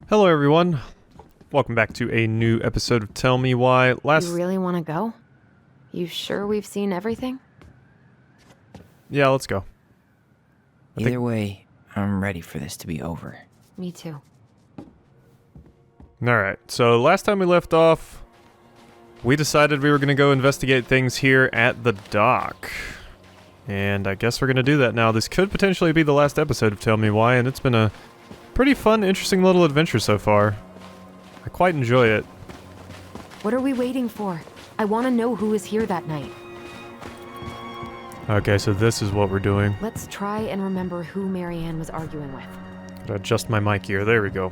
Hello everyone, welcome back to a new episode of Tell Me Why. You really want to go? You sure we've seen everything? Yeah, let's go. Either way, I'm ready for this to be over. Me too. Alright, so last time we left off, we decided we were going to go investigate things here at the dock. And I guess we're going to do that now. This could potentially be the last episode of Tell Me Why, and it's been a pretty fun, interesting little adventure so far. I quite enjoy it. What are we waiting for? I want to know who was here that night. Okay, so this is what we're doing. Let's try and remember who Marianne was arguing with. Gotta adjust my mic here. There we go.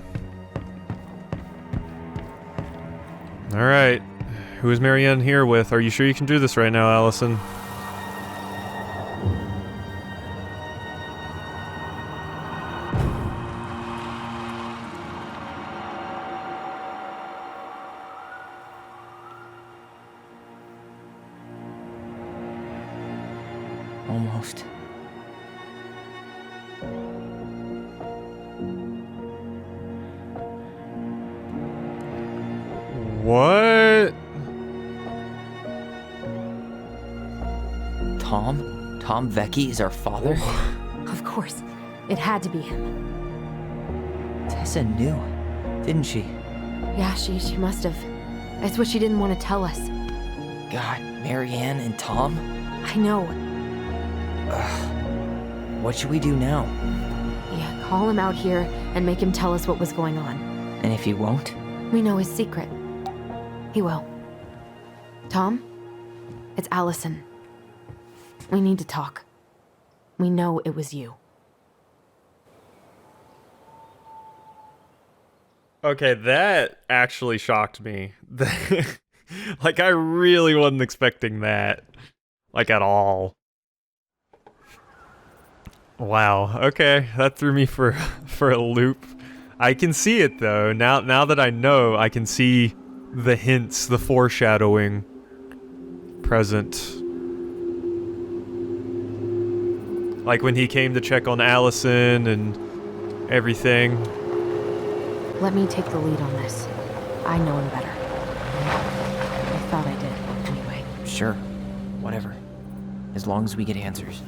Alright. Who is Marianne here with? Are you sure you can do this right now, Alyson? Almost. What? Tom Vecchi is our father? Of course. It had to be him. Tessa knew, didn't she? Yeah, she must have. It's what she didn't want to tell us. God, Marianne and Tom? I know. What should we do now? Yeah, call him out here and make him tell us what was going on. And if he won't? We know his secret. He will. Tom? It's Alyson. We need to talk. We know it was you. Okay, that actually shocked me. Like, I really wasn't expecting that. Like, at all. Wow, okay, that threw me for a loop. I can see it, though. Now that I know, I can see the hints, the foreshadowing present. Like when he came to check on Alyson and everything. Let me take the lead on this. I know him better. I thought I did, anyway. Sure. Whatever. As long as we get answers.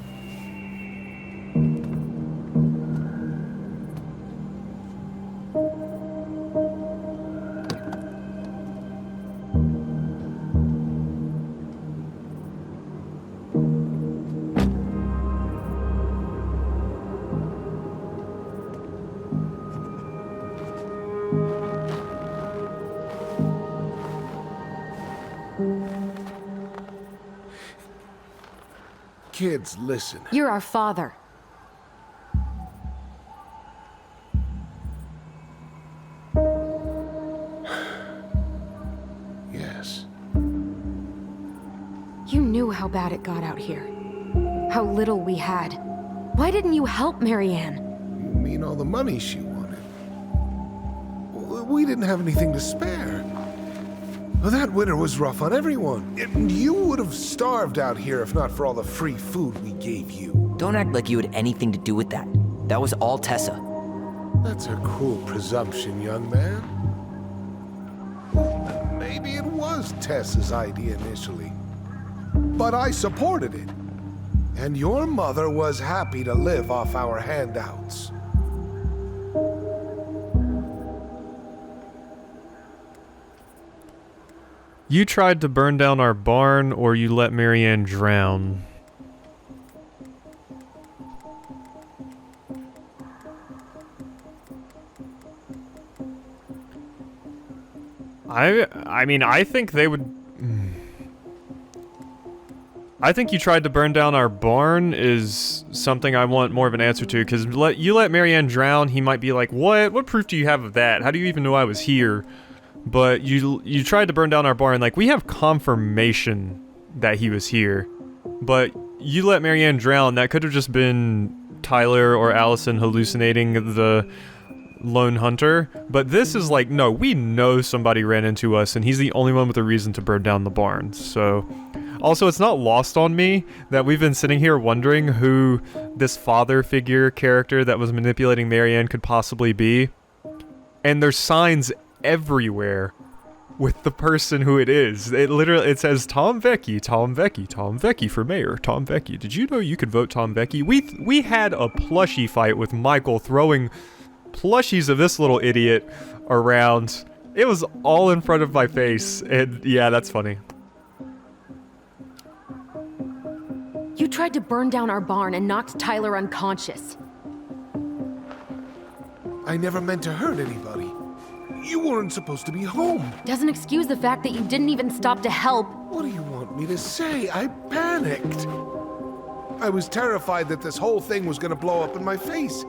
Kids, listen. You're our father. Yes. You knew how bad it got out here. How little we had. Why didn't you help Marianne? You mean all the money she wanted? We didn't have anything to spare. Well, that winter was rough on everyone. You would have starved out here if not for all the free food we gave you. Don't act like you had anything to do with that. That was all Tessa. That's a cruel presumption, young man. Maybe it was Tessa's idea initially. But I supported it. And your mother was happy to live off our handouts. You tried to burn down our barn, or you let Marianne drown. I mean, I think they would... I think you tried to burn down our barn is something I want more of an answer to, because you let Marianne drown, he might be like, what? What proof do you have of that? How do you even know I was here? But you tried to burn down our barn, like, we have confirmation that he was here. But you let Marianne drown, that could have just been Tyler or Alyson hallucinating the lone hunter. But this is like, no, we know somebody ran into us, and he's the only one with a reason to burn down the barn, so... Also, it's not lost on me that we've been sitting here wondering who this father figure character that was manipulating Marianne could possibly be. and there's signs everywhere with the person who it is. It says Tom Vecchi, Tom Vecchi, Tom Vecchi for mayor, Tom Vecchi. Did you know you could vote Tom Vecchi? We had a plushie fight with Michael throwing plushies of this little idiot around. It was all in front of my face, and yeah, that's funny. You tried to burn down our barn and knocked Tyler unconscious. I never meant to hurt anybody. You weren't supposed to be home. Doesn't excuse the fact that you didn't even stop to help. What do you want me to say? I panicked. I was terrified that this whole thing was gonna blow up in my face.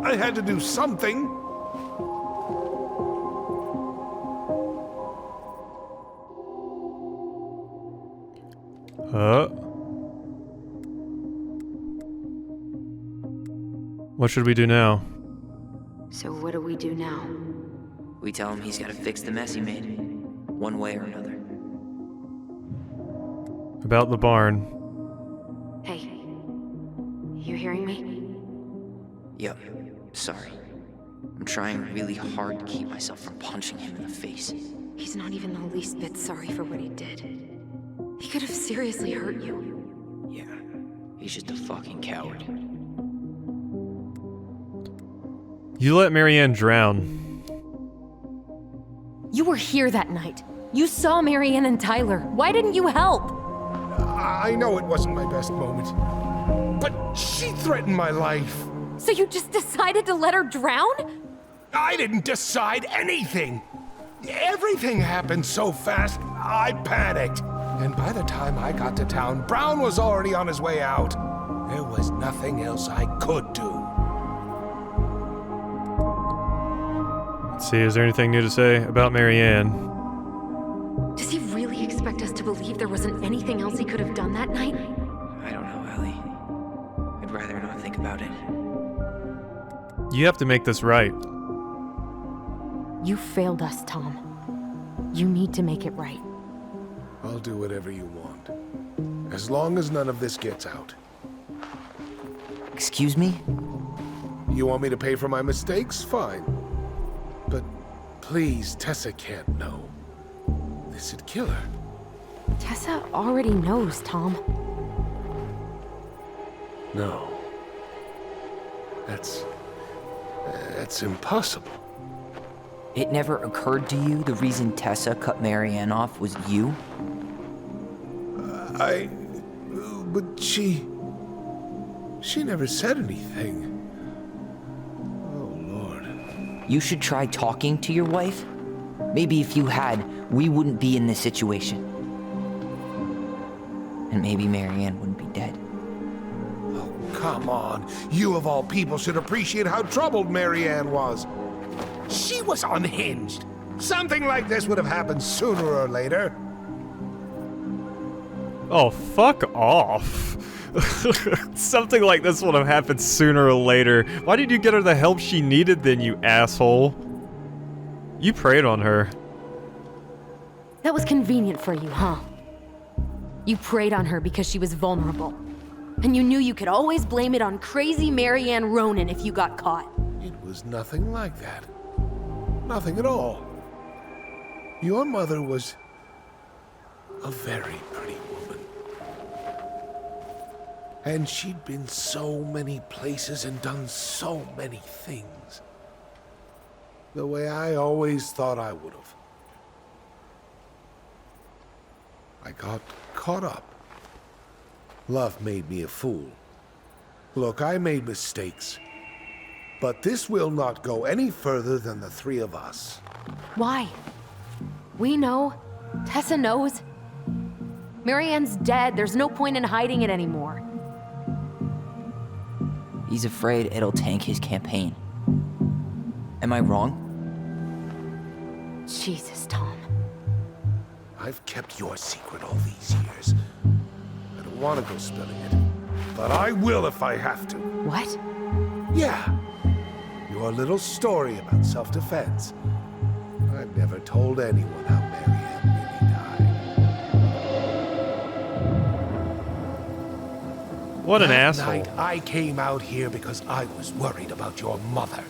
I had to do something. What should we do now? So what do we do now? We tell him he's got to fix the mess he made, one way or another. About the barn. Hey, you hearing me? Yep, sorry. I'm trying really hard to keep myself from punching him in the face. He's not even the least bit sorry for what he did. He could have seriously hurt you. Yeah, he's just a fucking coward. You let Marianne drown. You were here that night. You saw Marianne and Tyler. Why didn't you help? I know it wasn't my best moment, but she threatened my life. So you just decided to let her drown? I didn't decide anything. Everything happened so fast, I panicked. And by the time I got to town, Brown was already on his way out. There was nothing else I could do. Let's see, is there anything new to say about Marianne? Does he really expect us to believe there wasn't anything else he could have done that night? I don't know, Ellie. I'd rather not think about it. You have to make this right. You failed us, Tom. You need to make it right. I'll do whatever you want, as long as none of this gets out. Excuse me? You want me to pay for my mistakes? Fine. But please, Tessa can't know. This'd kill her. Tessa already knows, Tom. No. That's impossible. It never occurred to you the reason Tessa cut Marianne off was you? But she never said anything. Oh, Lord. You should try talking to your wife. Maybe if you had, we wouldn't be in this situation. And maybe Marianne wouldn't be dead. Oh, come on. You of all people should appreciate how troubled Marianne was. She was unhinged. Something like this would have happened sooner or later. Oh, fuck off. Something like this would have happened sooner or later. Why did you get her the help she needed then, you asshole? You preyed on her. That was convenient for you, huh? You preyed on her because she was vulnerable. And you knew you could always blame it on crazy Marianne Ronan if you got caught. It was nothing like that. Nothing at all. Your mother was a very pretty woman. And she'd been so many places and done so many things. The way I always thought I would have. I got caught up. Love made me a fool. Look, I made mistakes. But this will not go any further than the three of us. Why? We know. Tessa knows. Marianne's dead. There's no point in hiding it anymore. He's afraid it'll tank his campaign. Am I wrong? Jesus, Tom. I've kept your secret all these years. I don't want to go spilling it. But I will if I have to. What? Yeah. Your little story about self-defense. I've never told anyone how Marianne really died. What an That asshole. night, I came out here because I was worried about your mother.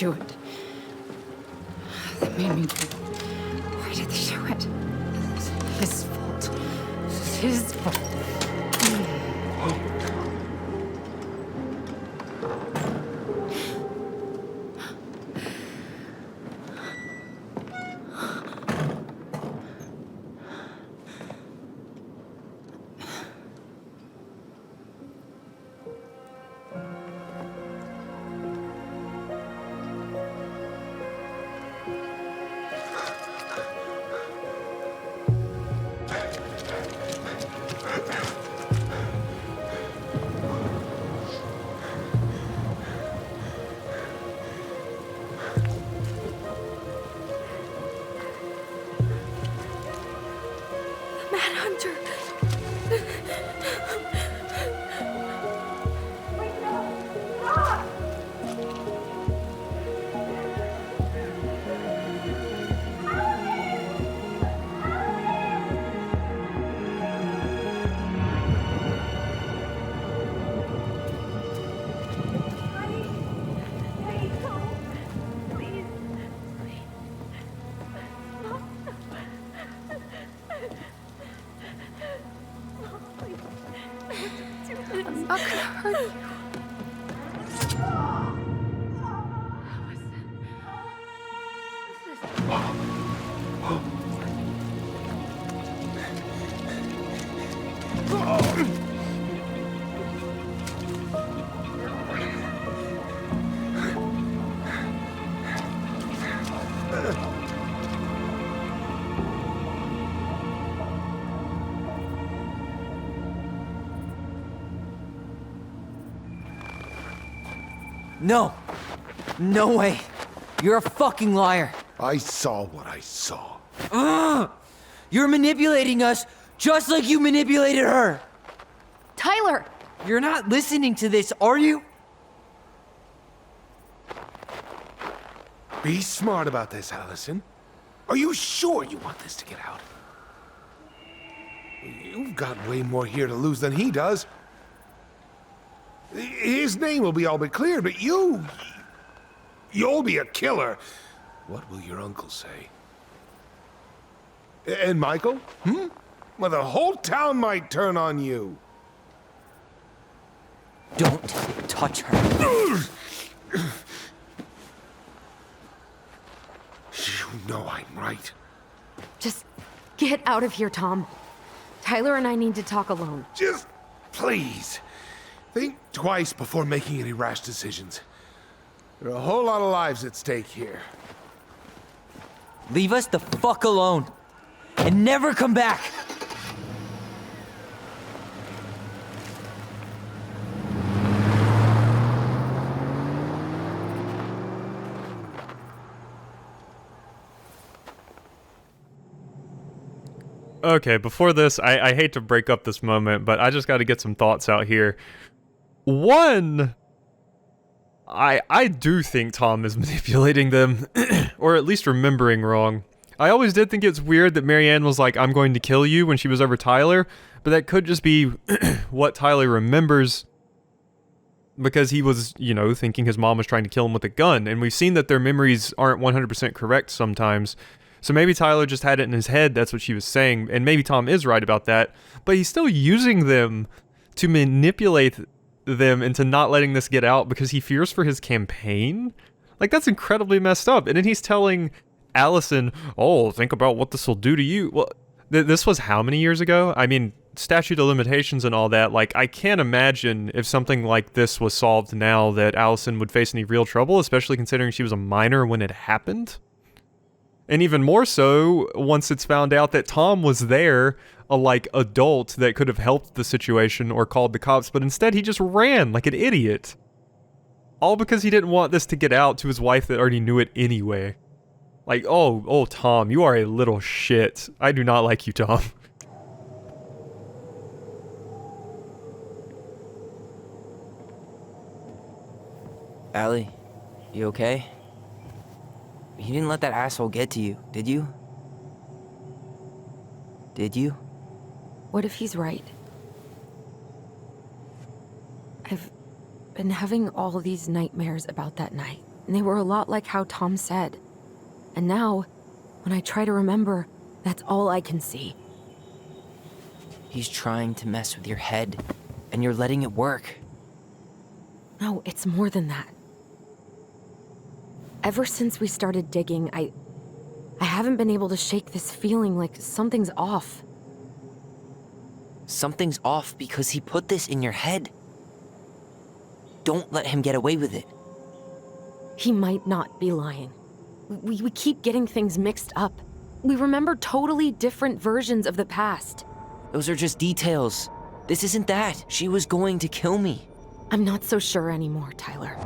do it? They made me do it. Why did they do it? It's his fault. It's his fault. Hunter. I'm not gonna hurt you. No. No way. You're a fucking liar. I saw what I saw. You're manipulating us just like you manipulated her. Tyler! You're not listening to this, are you? Be smart about this, Alyson. Are you sure you want this to get out? You've got way more here to lose than he does. His name will be all but cleared, but you'll be a killer. What will your uncle say? And Michael? Well, the whole town might turn on you. Don't touch her. You know I'm right. Just get out of here, Tom. Tyler and I need to talk alone. Just please. Think twice before making any rash decisions. There are a whole lot of lives at stake here. Leave us the fuck alone. And never come back. Okay, before this, I hate to break up this moment, but I just got to get some thoughts out here. One, I do think Tom is manipulating them, or at least remembering wrong. I always did think it's weird that Marianne was like, I'm going to kill you when she was over Tyler, but that could just be what Tyler remembers because he was, you know, thinking his mom was trying to kill him with a gun, and we've seen that their memories aren't 100% correct sometimes. So maybe Tyler just had it in his head, that's what she was saying, and maybe Tom is right about that, but he's still using them to manipulate them into not letting this get out because he fears for his campaign? Like, that's incredibly messed up. And then he's telling Alyson, oh, think about what this will do to you. Well, this was how many years ago? I mean, statute of limitations and all that. Like, I can't imagine if something like this was solved now that Alyson would face any real trouble, especially considering she was a minor when it happened. And even more so, once it's found out that Tom was there, a, like, adult that could have helped the situation or called the cops, but instead he just ran like an idiot. All because he didn't want this to get out to his wife that already knew it anyway. Like, oh, Tom, you are a little shit. I do not like you, Tom. Allie, you okay? You didn't let that asshole get to you, did you? Did you? What if he's right? I've been having all these nightmares about that night. and they were a lot like how Tom said. And now, when I try to remember, that's all I can see. He's trying to mess with your head, and you're letting it work. No, it's more than that. Ever since we started digging, I haven't been able to shake this feeling like something's off. Something's off because he put this in your head. Don't let him get away with it. He might not be lying. We keep getting things mixed up. We remember totally different versions of the past. Those are just details. This isn't that. She was going to kill me. I'm not so sure anymore, Tyler.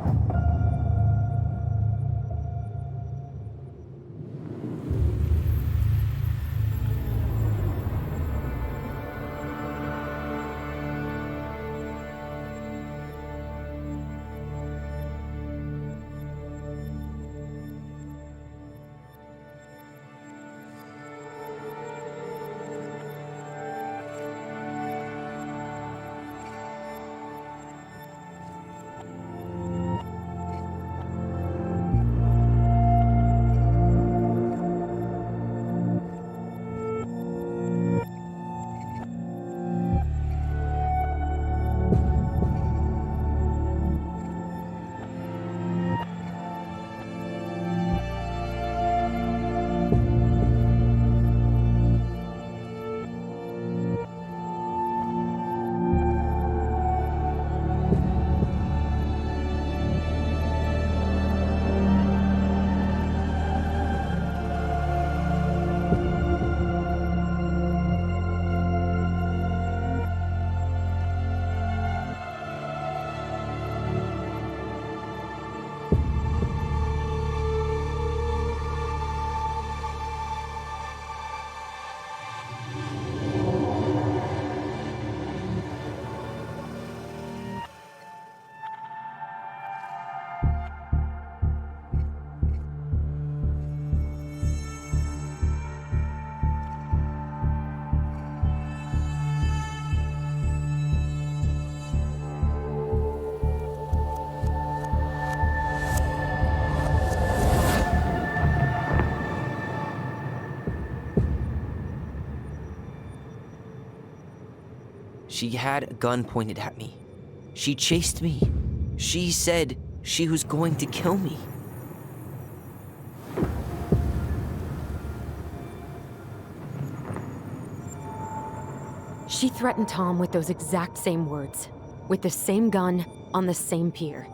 She had a gun pointed at me. She chased me. She said she was going to kill me. She threatened Tom with those exact same words, with the same gun, on the same pier.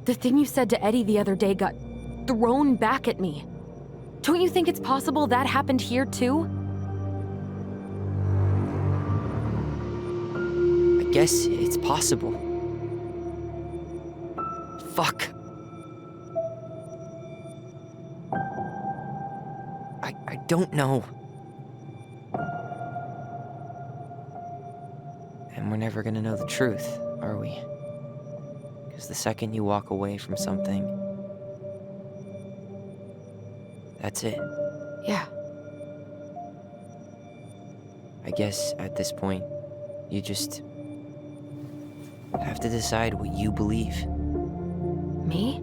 The thing you said to Eddie the other day got thrown back at me. Don't you think it's possible that happened here too? I guess it's possible. Fuck. I don't know. And we're never gonna know the truth, are we? Because the second you walk away from something, that's it. Yeah. I guess at this point, you just have to decide what you believe. Me?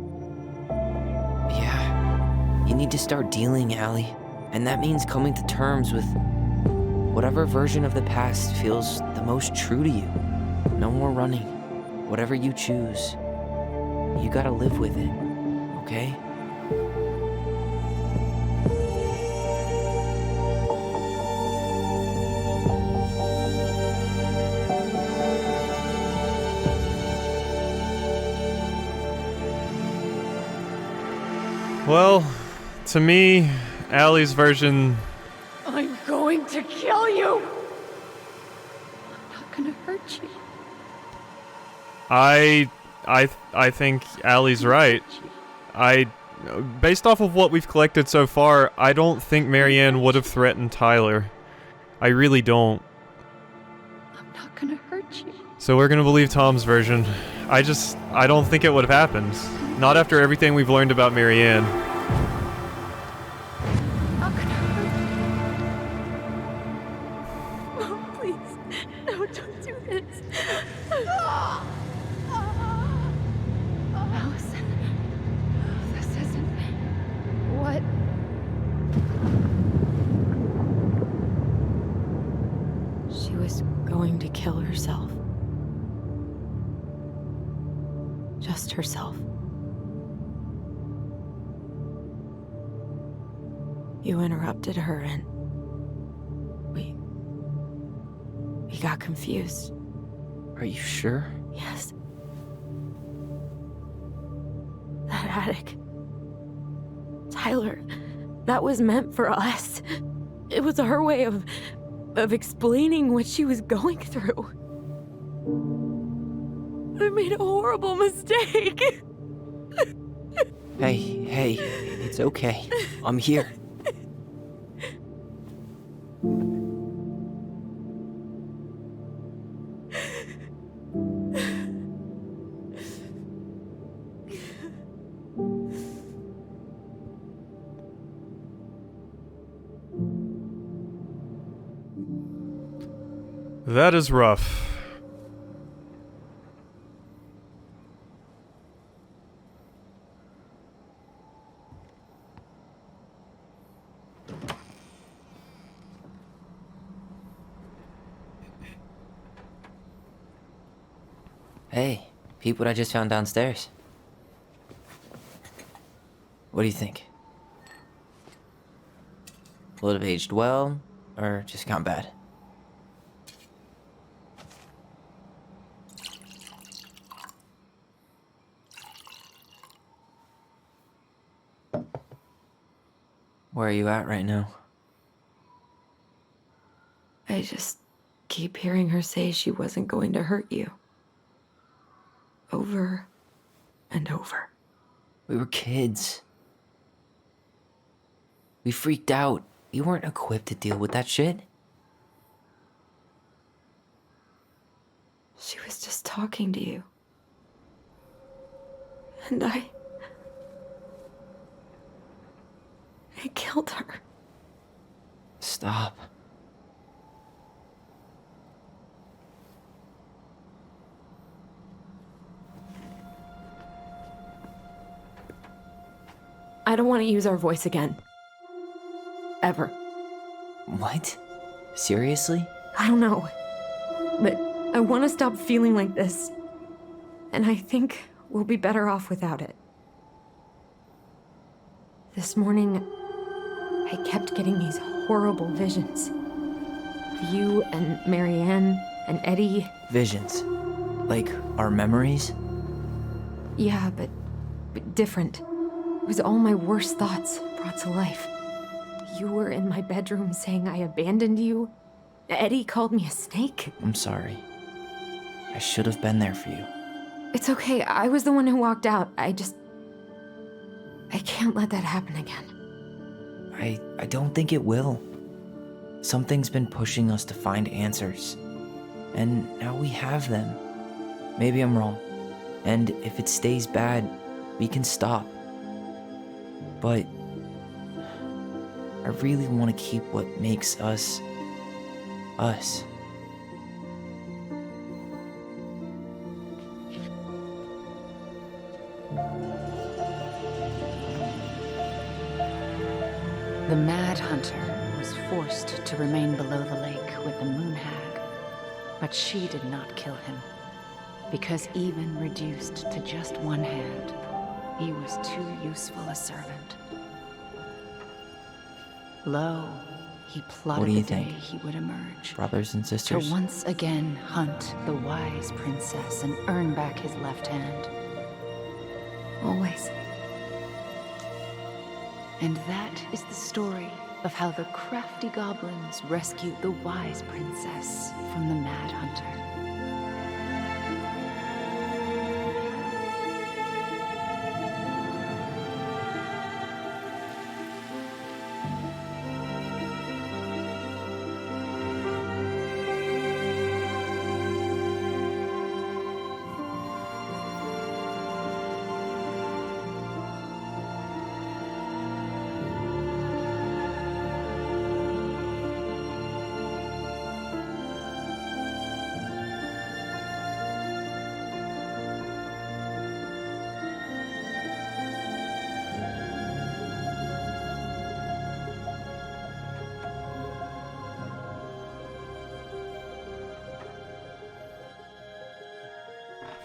Yeah. You need to start dealing, Allie. And that means coming to terms with whatever version of the past feels the most true to you. No more running. Whatever you choose, you gotta live with it, okay? Well, to me, Allie's version... I'm going to kill you! I'm not gonna hurt you. I think Allie's right. Based off of what we've collected so far, I don't think Marianne would have threatened Tyler. I really don't. I'm not gonna hurt you. So we're gonna believe Tom's version. I don't think it would have happened. Not after everything we've learned about Marianne. I'm not gonna hurt you. Oh, please. No, don't do this. Alyson. going to kill herself. Just herself. You interrupted her and we got confused. Are you sure? Yes. That attic. Tyler, that was meant for us. It was her way of explaining what she was going through. I made a horrible mistake. Hey, it's okay. I'm here. That is rough. Hey, peep what I just found downstairs. What do you think? Will it have aged well, or just gone bad? Where are you at right now? I just keep hearing her say she wasn't going to hurt you. Over and over. We were kids. We freaked out. You weren't equipped to deal with that shit. She was just talking to you. And I killed her. Stop. I don't want to use our voice again. Ever. What? Seriously? I don't know. But I want to stop feeling like this. And I think we'll be better off without it. This morning, I kept getting these horrible visions. Of you and Marianne and Eddie. Visions. Like our memories? Yeah, but different. It was all my worst thoughts brought to life. You were in my bedroom saying I abandoned you. Eddie called me a snake. I'm sorry. I should have been there for you. It's okay. I was the one who walked out. I can't let that happen again. I don't think it will. Something's been pushing us to find answers. And now we have them. Maybe I'm wrong. And if it stays bad, we can stop. But I really want to keep what makes us, us. The Mad Hunter was forced to remain below the lake with the Moon Hag, but she did not kill him, because even reduced to just one hand, he was too useful a servant. Lo, he What plotted do you the day think? he would emerge, Brothers and to sisters? once again hunt the wise princess and earn back his left hand. Always. And that is the story of how the crafty goblins rescued the wise princess from the Mad Hunter.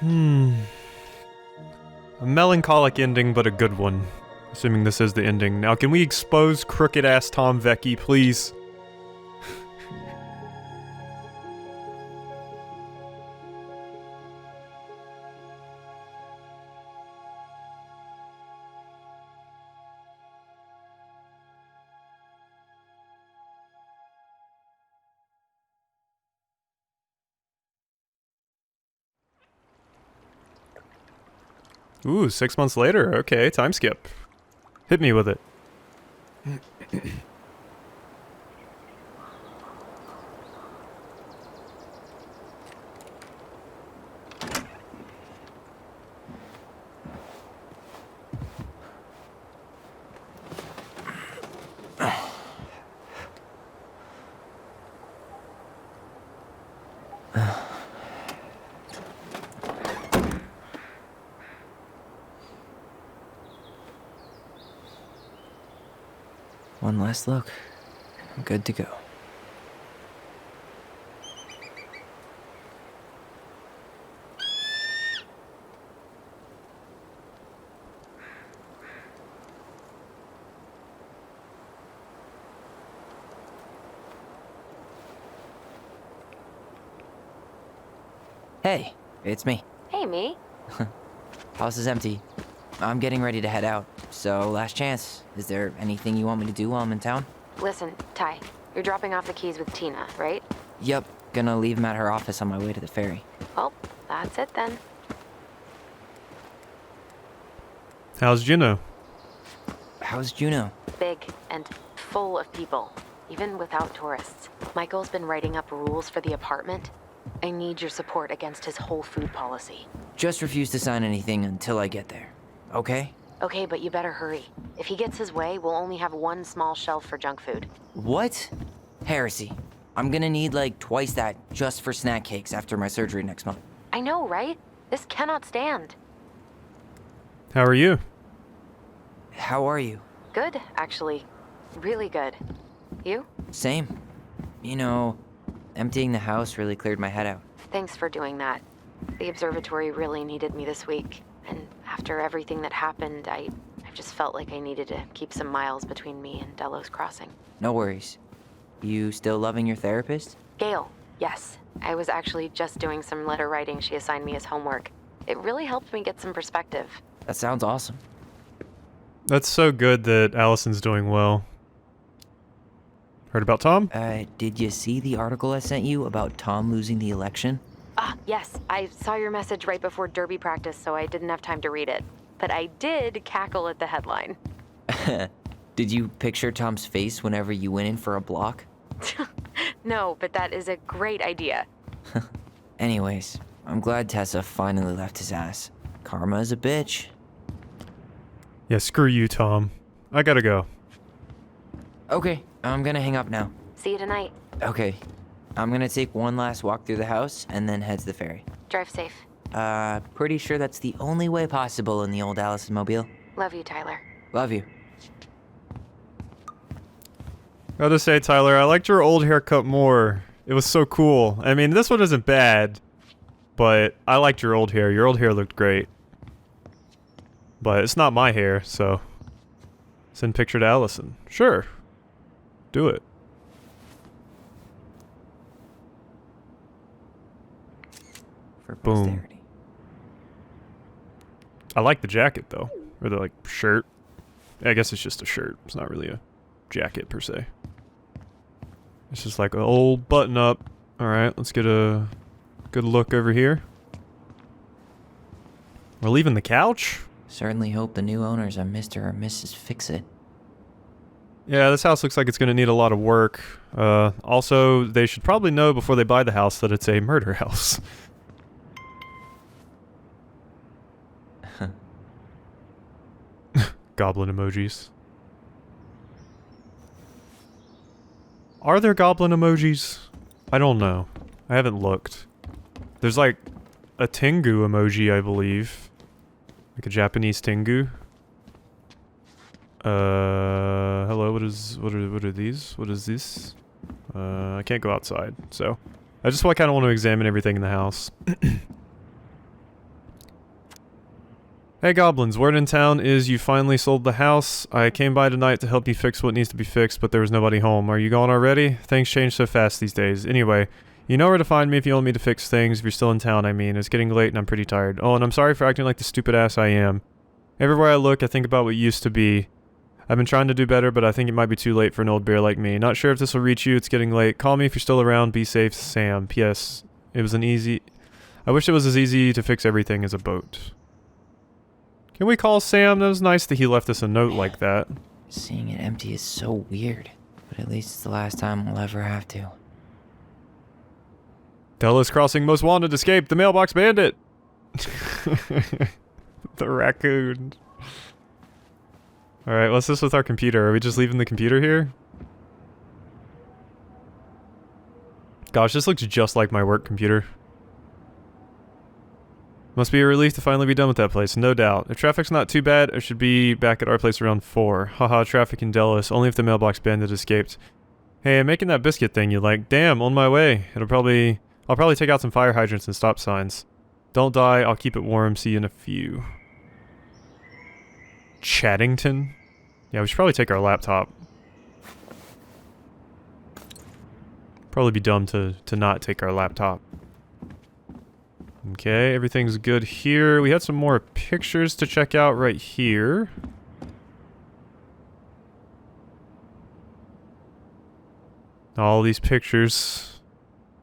A melancholic ending, but a good one. Assuming this is the ending. Now, can we expose crooked-ass Tom Vecchi, please? Ooh, 6 months later. Okay, time skip. Hit me with it. One last look. I'm good to go. Hey, it's me. Hey, me. House is empty. I'm getting ready to head out, so last chance. Is there anything you want me to do while I'm in town? Listen, Ty, you're dropping off the keys with Tina, right? Yep, gonna leave them at her office on my way to the ferry. Well, that's it then. How's Juno? How's Juno? Big and full of people, even without tourists. Michael's been writing up rules for the apartment. I need your support against his whole food policy. Just refuse to sign anything until I get there. Okay? Okay, but you better hurry. If he gets his way, we'll only have one small shelf for junk food. What? Heresy. I'm gonna need like twice that just for snack cakes after my surgery next month. I know, right? This cannot stand. How are you? How are you? Good, actually. Really good. You? Same. You know, emptying the house really cleared my head out. Thanks for doing that. The observatory really needed me this week. And after everything that happened, I just felt like I needed to keep some miles between me and Delos Crossing. No worries. You still loving your therapist? Gail, yes. I was actually just doing some letter writing she assigned me as homework. It really helped me get some perspective. That sounds awesome. That's so good that Allison's doing well. Heard about Tom? Did you see the article I sent you about Tom losing the election? Ah, yes. I saw your message right before derby practice, so I didn't have time to read it. But I did cackle at the headline. Did you picture Tom's face whenever you went in for a block? No, but that is a great idea. Anyways, I'm glad Tessa finally left his ass. Karma is a bitch. Yeah, screw you, Tom. I gotta go. Okay, I'm gonna hang up now. See you tonight. Okay, I'm gonna take one last walk through the house and then head to the ferry. Drive safe. Pretty sure that's the only way possible in the old Alyson mobile. Love you, Tyler. Love you. Gotta say, Tyler, I liked your old haircut more. It was so cool. I mean, this one isn't bad, but I liked your old hair. Your old hair looked great. But it's not my hair, so... Send picture to Alyson. Sure. Do it. For Boom. posterity. I like the jacket, though. Or the, like, shirt. I guess it's just a shirt. It's not really a jacket, per se. It's just like an old button-up. Alright, let's get a good look over here. We're leaving the couch? Certainly hope the new owners are Mr. or Mrs. Fix-It. Yeah, this house looks like it's going to need a lot of work. Also, they should probably know before they buy the house that it's a murder house. Goblin emojis. Are there goblin emojis? I don't know. I haven't looked. There's like a Tengu emoji, I believe. Like a Japanese Tengu. Hello, what are these? What is this? I can't go outside, so I just kind of want to examine everything in the house. Hey goblins, word in town is you finally sold the house. I came by tonight to help you fix what needs to be fixed, but there was nobody home. Are you gone already? Things change so fast these days. Anyway, you know where to find me if you want me to fix things, if you're still in town, I mean. It's getting late and I'm pretty tired. Oh, and I'm sorry for acting like the stupid ass I am. Everywhere I look, I think about what used to be. I've been trying to do better, but I think it might be too late for an old bear like me. Not sure if this will reach you, it's getting late. Call me if you're still around, be safe, Sam. P.S. I wish it was as easy to fix everything as a boat. Can we call Sam? That was nice that he left us a note like that. Seeing it empty is so weird, but at least it's the last time we'll ever have to. Delos Crossing most wanted escape, the mailbox bandit! The raccoon. Alright, what's this with our computer? Are we just leaving the computer here? Gosh, this looks just like my work computer. Must be a relief to finally be done with that place, no doubt. If traffic's not too bad, I should be back at our place around 4. Haha, traffic in Delos, only if the mailbox bandit escaped. Hey, I'm making that biscuit thing you like. Damn, on my way. I'll probably take out some fire hydrants and stop signs. Don't die, I'll keep it warm, see you in a few. Chaddington? Yeah, we should probably take our laptop. Probably be dumb to not take our laptop. Okay, everything's good here. We had some more pictures to check out right here. All these pictures.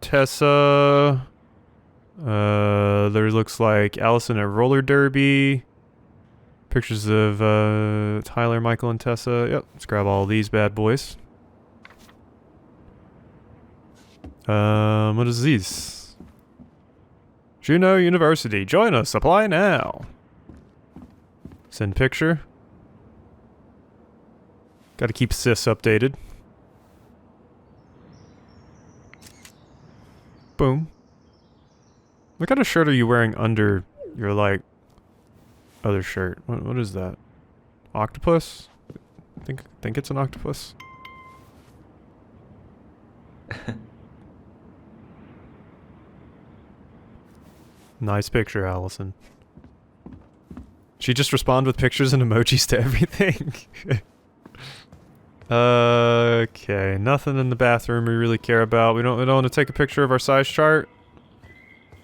Tessa. There looks like Alyson at roller derby. Pictures of Tyler, Michael, and Tessa. Yep, let's grab all these bad boys. What is these? Juneau University. Join us. Apply now. Send picture. Gotta keep sis updated. Boom. What kind of shirt are you wearing under your, like, other shirt? What is that? Octopus? I think it's an octopus. Nice picture, Alyson. She just respond with pictures and emojis to everything. Okay, nothing in the bathroom we really care about. We don't want to take a picture of our size chart.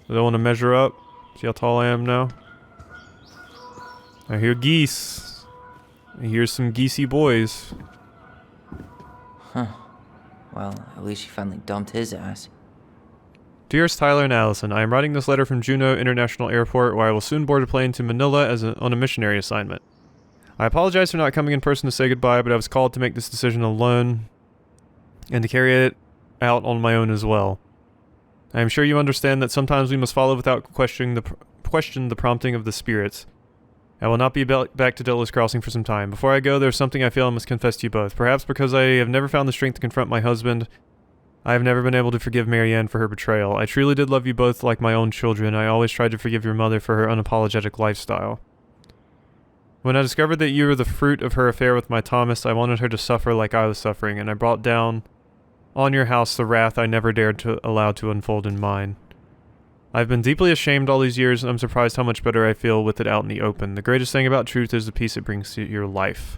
We don't want to measure up. See how tall I am now? I hear geese. I hear some geesey boys. Huh. Well, at least she finally dumped his ass. Dearest Tyler and Alyson, I am writing this letter from Juneau International Airport, where I will soon board a plane to Manila on a missionary assignment. I apologize for not coming in person to say goodbye, but I was called to make this decision alone, and to carry it out on my own as well. I am sure you understand that sometimes we must follow without question the prompting of the spirits. I will not be back to Delos Crossing for some time. Before I go, there is something I feel I must confess to you both. Perhaps because I have never found the strength to confront my husband, I have never been able to forgive Marianne for her betrayal. I truly did love you both like my own children. I always tried to forgive your mother for her unapologetic lifestyle. When I discovered that you were the fruit of her affair with my Thomas, I wanted her to suffer like I was suffering, and I brought down on your house the wrath I never dared to allow to unfold in mine. I've been deeply ashamed all these years, and I'm surprised how much better I feel with it out in the open. The greatest thing about truth is the peace it brings to your life.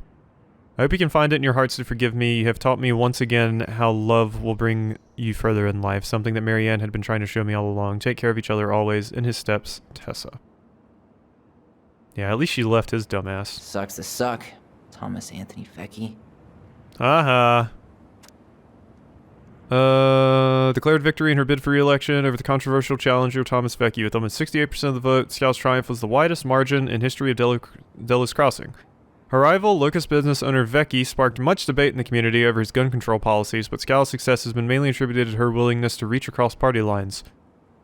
I hope you can find it in your hearts to forgive me. You have taught me once again how love will bring you further in life, something that Marianne had been trying to show me all along. Take care of each other always. In his steps, Tessa. Yeah, at least she left his dumbass. Sucks to suck, Thomas Anthony Vecchi. Haha. Declared victory in her bid for re-election over the controversial challenger Thomas Vecchi with almost 68% of the vote. Scow's triumph was the widest margin in history of Delos Crossing. Her rival, locust business owner Vecchi, sparked much debate in the community over his gun control policies, but Scow's success has been mainly attributed to her willingness to reach across party lines.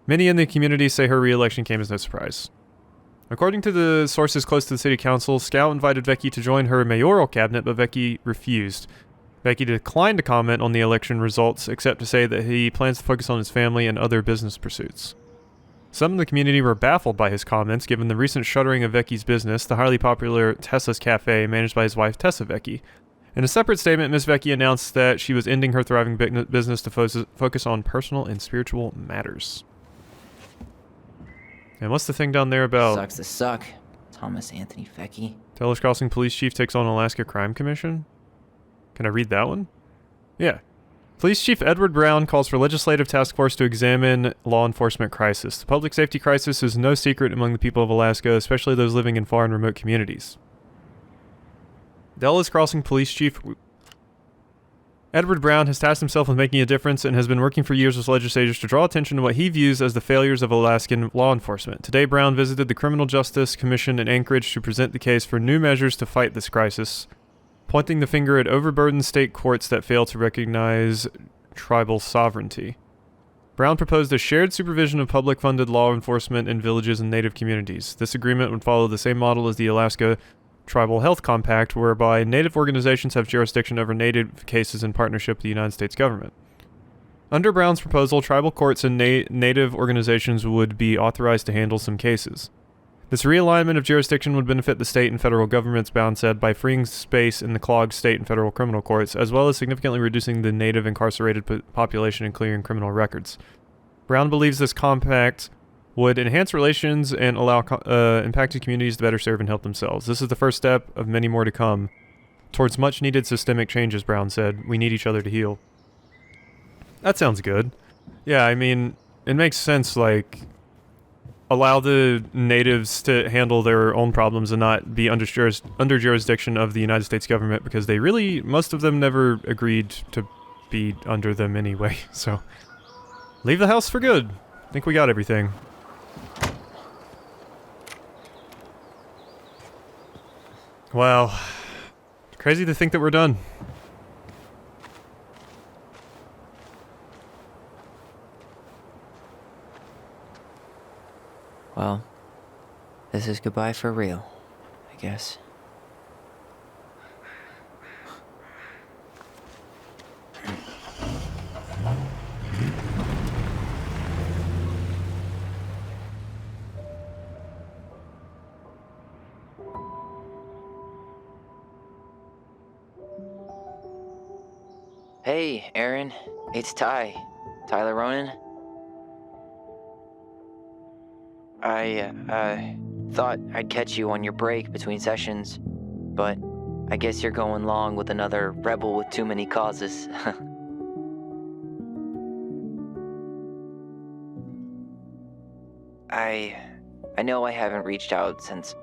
Many in the community say her re-election came as no surprise. According to the sources close to the city council, Scow invited Vecchi to join her mayoral cabinet, but Vecchi refused. Vecchi declined to comment on the election results, except to say that he plans to focus on his family and other business pursuits. Some in the community were baffled by his comments, given the recent shuttering of Vecchi's business, the highly popular Tessa's Cafe, managed by his wife Tessa Vecchi. In a separate statement, Ms. Vecchi announced that she was ending her thriving business to focus on personal and spiritual matters. And what's the thing down there about... Sucks to suck, Thomas Anthony Fecky. Taylor's Crossing Police Chief takes on Alaska Crime Commission. Can I read that one? Yeah. Police Chief Edward Brown calls for legislative task force to examine law enforcement crisis. The public safety crisis is no secret among the people of Alaska, especially those living in far and remote communities. Taylor's Crossing Police Chief Edward Brown has tasked himself with making a difference and has been working for years with legislators to draw attention to what he views as the failures of Alaskan law enforcement. Today, Brown visited the Criminal Justice Commission in Anchorage to present the case for new measures to fight this crisis, pointing the finger at overburdened state courts that fail to recognize tribal sovereignty. Brown proposed a shared supervision of public-funded law enforcement in villages and native communities. This agreement would follow the same model as the Alaska Tribal Health Compact, whereby native organizations have jurisdiction over native cases in partnership with the United States government. Under Brown's proposal, tribal courts and native organizations would be authorized to handle some cases. This realignment of jurisdiction would benefit the state and federal governments, Brown said, by freeing space in the clogged state and federal criminal courts, as well as significantly reducing the native incarcerated population and clearing criminal records. Brown believes this compact would enhance relations and allow impacted communities to better serve and help themselves. This is the first step of many more to come towards much-needed systemic changes, Brown said. We need each other to heal. That sounds good. Yeah, I mean, it makes sense, like, allow the natives to handle their own problems and not be under jurisdiction of the United States government, because they really, most of them never agreed to be under them anyway, so leave the house for good. I think we got everything. Wow. Crazy to think that we're done. Well, this is goodbye for real, I guess. Hey, Aaron. It's Tyler Ronan. I thought I'd catch you on your break between sessions, but I guess you're going long with another rebel with too many causes. I know I haven't reached out since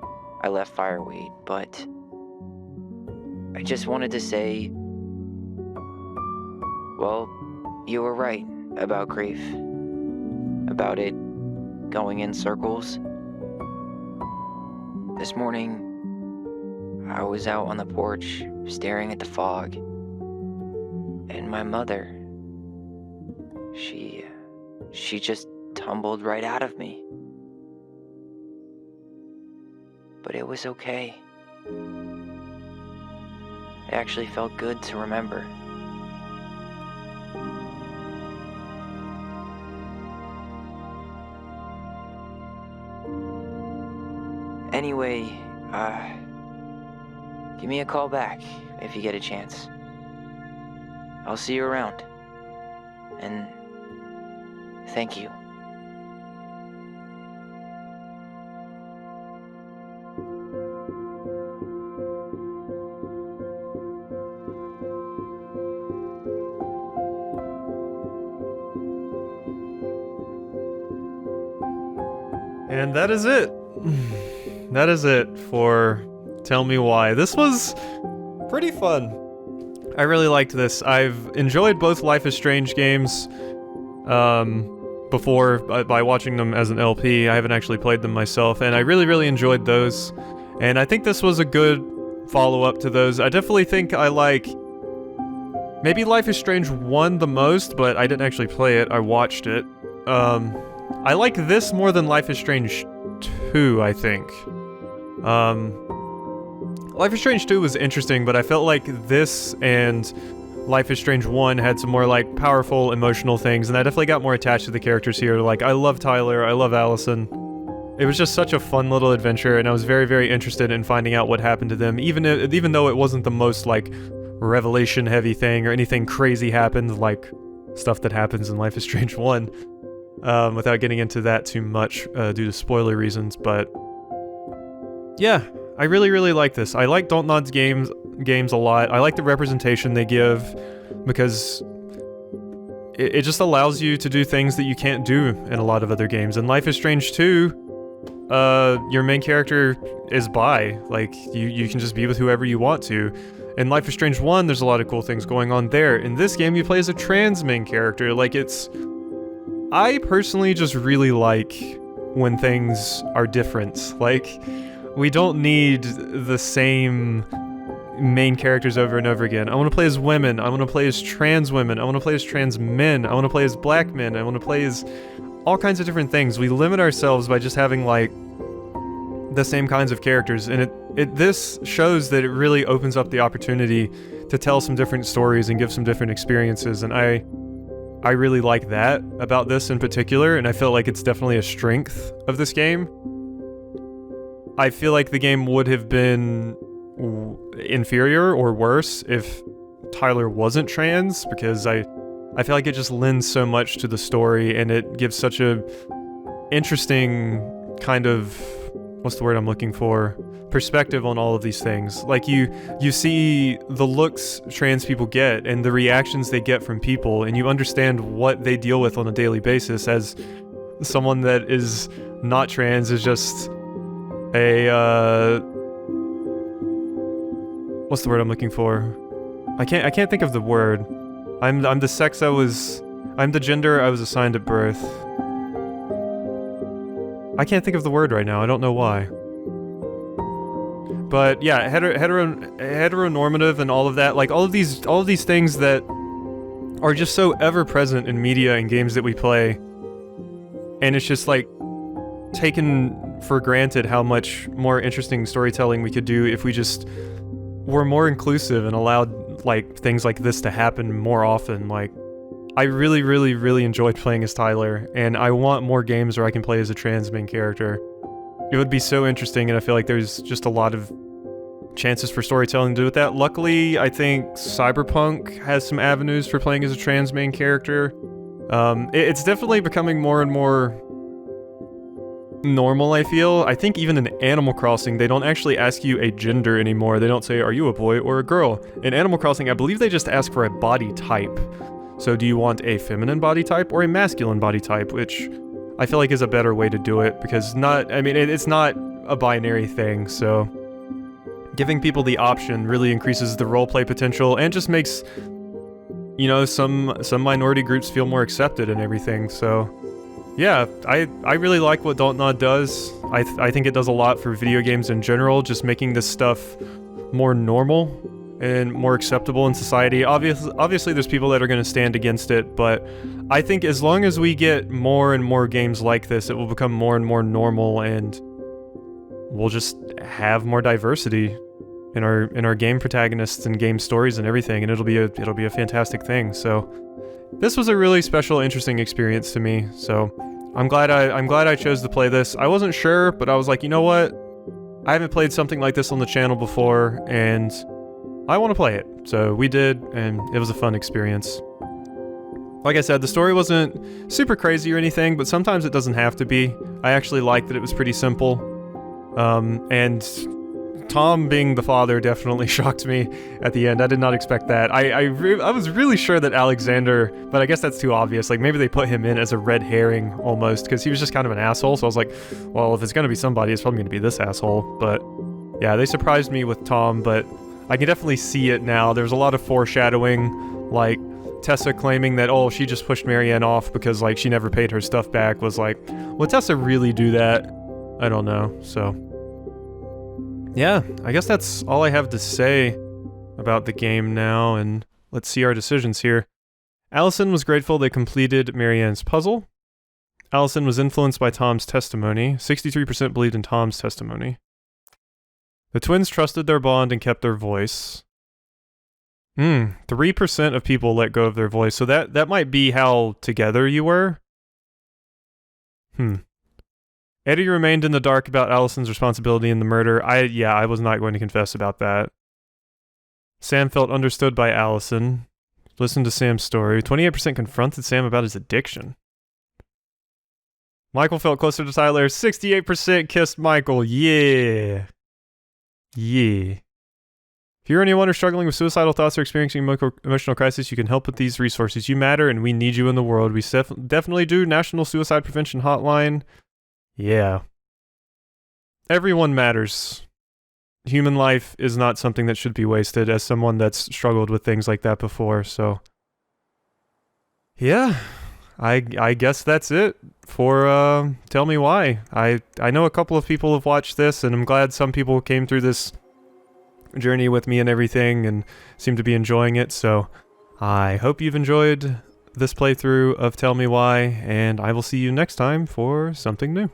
I left Fireweed, but I just wanted to say, well, you were right about grief, about it going in circles. This morning, I was out on the porch staring at the fog, and my mother, she just tumbled right out of me. But it was okay. It actually felt good to remember. Anyway, give me a call back if you get a chance. I'll see you around. And thank you. And that is it. That is it for Tell Me Why. This was pretty fun. I really liked this. I've enjoyed both Life is Strange games before by watching them as an LP. I haven't actually played them myself, and I really, really enjoyed those. And I think this was a good follow-up to those. I definitely think I like maybe Life is Strange 1 the most, but I didn't actually play it. I watched it. I like this more than Life is Strange 2, I think. Life is Strange 2 was interesting, but I felt like this and Life is Strange 1 had some more, like, powerful, emotional things, and I definitely got more attached to the characters here. Like, I love Tyler, I love Alyson. It was just such a fun little adventure, and I was very, very interested in finding out what happened to them, even though it wasn't the most, like, revelation-heavy thing or anything crazy happened, like stuff that happens in Life is Strange 1. Without getting into that too much due to spoiler reasons, but Yeah, I really, really like this. I like Dontnod's games a lot. I like the representation they give because it just allows you to do things that you can't do in a lot of other games. In Life is Strange 2, your main character is bi. Like, you can just be with whoever you want to. In Life is Strange 1, there's a lot of cool things going on there. In this game, you play as a trans main character. Like, I personally just really like when things are different. Like, we don't need the same main characters over and over again. I want to play as women. I want to play as trans women. I want to play as trans men. I want to play as black men. I want to play as all kinds of different things. We limit ourselves by just having like the same kinds of characters, and this shows that it really opens up the opportunity to tell some different stories and give some different experiences, and I really like that about this in particular, and I feel like it's definitely a strength of this game. I feel like the game would have been inferior or worse if Tyler wasn't trans, because I feel like it just lends so much to the story, and it gives such a interesting kind of, what's the word I'm looking for, perspective on all of these things. Like, you see the looks trans people get and the reactions they get from people, and you understand what they deal with on a daily basis. As someone that is not trans, is just a what's the word I'm looking for? I can't think of the word. I'm the gender I was assigned at birth. I can't think of the word right now. I don't know why. But yeah, heteronormative and all of that, like all of these things that are just so ever present in media and games that we play, and it's just like taken for granted how much more interesting storytelling we could do if we just were more inclusive and allowed like things like this to happen more often. Like, I really, really, really enjoyed playing as Tyler, and I want more games where I can play as a trans main character. It would be so interesting, and I feel like there's just a lot of chances for storytelling to do with that. Luckily, I think Cyberpunk has some avenues for playing as a trans main character. It's definitely becoming more and more normal, I feel. I think even in Animal Crossing, they don't actually ask you a gender anymore. They don't say, are you a boy or a girl? In Animal Crossing, I believe they just ask for a body type. So do you want a feminine body type or a masculine body type? Which I feel like is a better way to do it, because it's not a binary thing, so giving people the option really increases the roleplay potential and just makes, you know, some minority groups feel more accepted and everything. So yeah, I really like what Dontnod does. I think it does a lot for video games in general, just making this stuff more normal and more acceptable in society. Obviously there's people that are going to stand against it, but I think as long as we get more and more games like this, it will become more and more normal, and we'll just have more diversity in our game protagonists and game stories and everything, and it'll be a fantastic thing. So this was a really special, interesting experience to me. So I'm glad I chose to play this. I wasn't sure, but I was like, you know what? I haven't played something like this on the channel before, and I want to play it. So we did, and it was a fun experience. Like I said, the story wasn't super crazy or anything, but sometimes it doesn't have to be. I actually liked that it was pretty simple. And Tom being the father definitely shocked me at the end. I did not expect that. I was really sure that Alexander, but I guess that's too obvious. Like, maybe they put him in as a red herring almost, because he was just kind of an asshole. So I was like, well, if it's going to be somebody, it's probably going to be this asshole. But yeah, they surprised me with Tom, but I can definitely see it now. There's a lot of foreshadowing, like Tessa claiming that, oh, she just pushed Marianne off because like she never paid her stuff back, was like, would Tessa really do that? I don't know. So yeah, I guess that's all I have to say about the game now, and let's see our decisions here. Alyson was grateful they completed Marianne's puzzle. Alyson was influenced by Tom's testimony. 63% believed in Tom's testimony. The twins trusted their bond and kept their voice. 3% of people let go of their voice, so that might be how together you were. Eddie remained in the dark about Alyson's responsibility in the murder. I was not going to confess about that. Sam felt understood by Alyson. Listened to Sam's story. 28% confronted Sam about his addiction. Michael felt closer to Tyler. 68% kissed Michael. Yeah. Yeah. If you're anyone who's struggling with suicidal thoughts or experiencing emotional crisis, you can help with these resources. You matter, and we need you in the world. We definitely do. National Suicide Prevention Hotline. Yeah. Everyone matters. Human life is not something that should be wasted, as someone that's struggled with things like that before, so... Yeah. I guess that's it for Tell Me Why. I know a couple of people have watched this, and I'm glad some people came through this journey with me and everything and seem to be enjoying it, so I hope you've enjoyed this playthrough of Tell Me Why, and I will see you next time for something new.